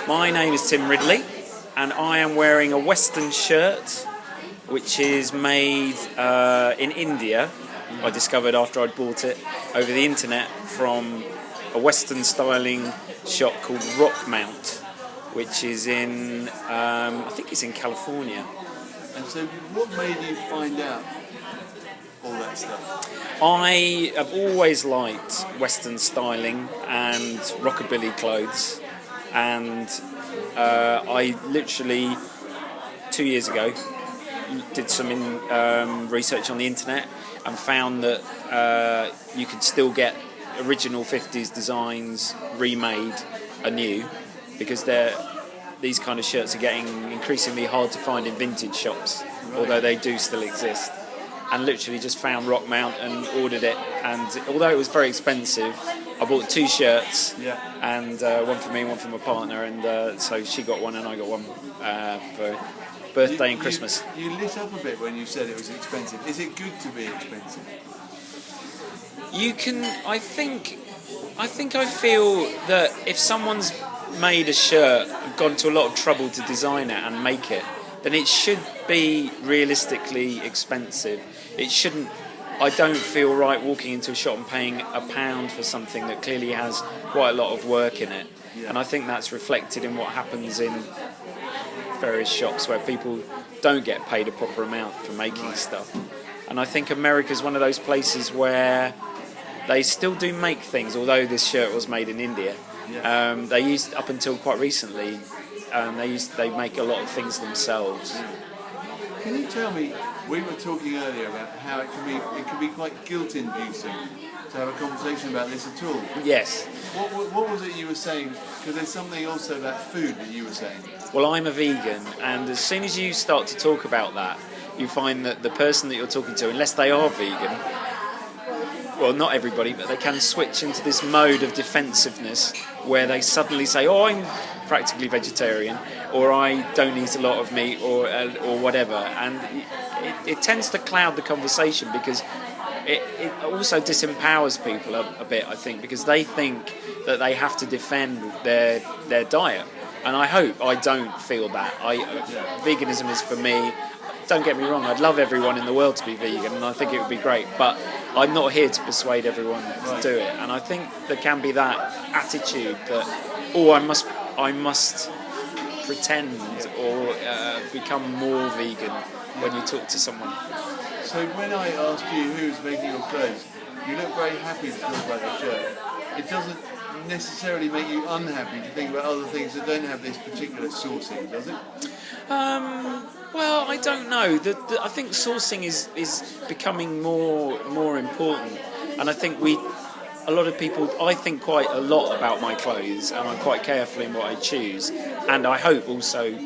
My name is Tim Ridley, and I am wearing a Western shirt which is made in India. I discovered after I'd bought it over the internet from a Western styling shop called Rockmount, which is in, I think it's in California. And so what made you find out all that stuff? I have always liked Western styling and rockabilly clothes, and I literally 2 years ago did some research on the internet and found that you could still get original 50s designs remade anew, because these kind of shirts are getting increasingly hard to find in vintage shops, although they do still exist. And literally just found Rockmount and ordered it, and although it was very expensive, I bought 2 shirts, and one for me and one for my partner, and so she got one and I got one for birthday and Christmas. You lit up a bit when you said it was expensive. Is it good to be expensive? I feel that if someone's made a shirt, gone to a lot of trouble to design it and make it, then it should be realistically expensive. It shouldn't. I don't feel right walking into a shop and paying £1 for something that clearly has quite a lot of work in it. And I think that's reflected in what happens in various shops where people don't get paid a proper amount for making stuff. And I think America's one of those places where they still do make things, although this shirt was made in India. They used, up until quite recently, they make a lot of things themselves. Can you tell me, we were talking earlier about how it can be quite guilt-inducing to have a conversation about this at all. Yes. What was it you were saying? Because there's something also about food that you were saying. Well, I'm a vegan, and as soon as you start to talk about that, you find that the person that you're talking to, unless they are vegan, well, not everybody, but they can switch into this mode of defensiveness where they suddenly say, "Oh, I'm practically vegetarian," or "I don't eat a lot of meat," or whatever, and it tends to cloud the conversation, because it also disempowers people a bit, I think, because they think that they have to defend their diet, and I hope I don't feel that. Veganism is for me. Don't get me wrong, I'd love everyone in the world to be vegan, and I think it would be great, but I'm not here to persuade everyone to do it. And I think there can be that attitude that, I must pretend or become more vegan when you talk to someone. So when I asked you who's making your clothes, you look very happy to talk about the shirt. It doesn't necessarily make you unhappy to think about other things that don't have this particular sourcing, does it? Well, I don't know. I think sourcing is becoming more important, and I think a lot of people. I think quite a lot about my clothes, and I'm quite careful in what I choose, and I hope also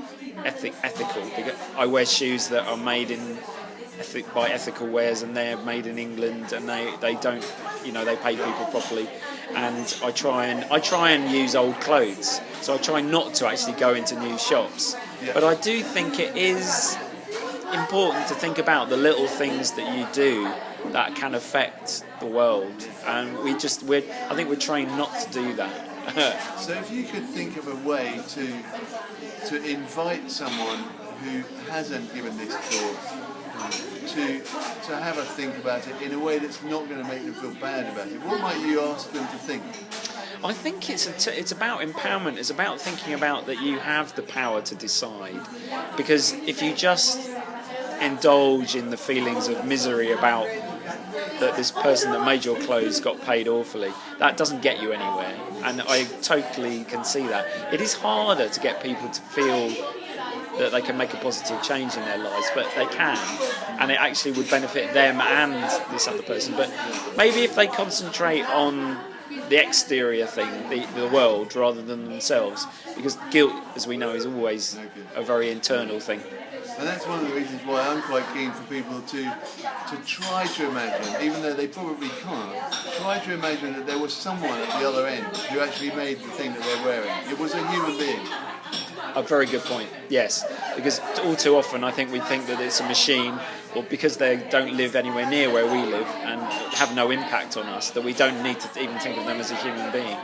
ethical. Because I wear shoes that are made by ethical wares, and they're made in England, and they don't, they pay people properly. And I try and use old clothes, so I try not to actually go into new shops. But I do think it is important to think about the little things that you do that can affect the world, and I think we're trained not to do that. So if you could think of a way to invite someone who hasn't given this thought to have a think about it in a way that's not going to make them feel bad about it, what might you ask them to think? I think it's about empowerment. It's about thinking about that you have the power to decide. Because if you just indulge in the feelings of misery about that this person that made your clothes got paid awfully, that doesn't get you anywhere. And I totally can see that. It is harder to get people to feel that they can make a positive change in their lives, but they can, and it actually would benefit them and this other person. But maybe if they concentrate on the exterior thing, the world, rather than themselves, because guilt, as we know, is always a very internal thing. And that's one of the reasons why I'm quite keen for people to try to imagine, even though they probably can't, try to imagine that there was someone at the other end who actually made the thing that they're wearing. It was a human being. A very good point, yes. Because all too often I think we think that it's a machine, or because they don't live anywhere near where we live and have no impact on us, that we don't need to even think of them as a human being.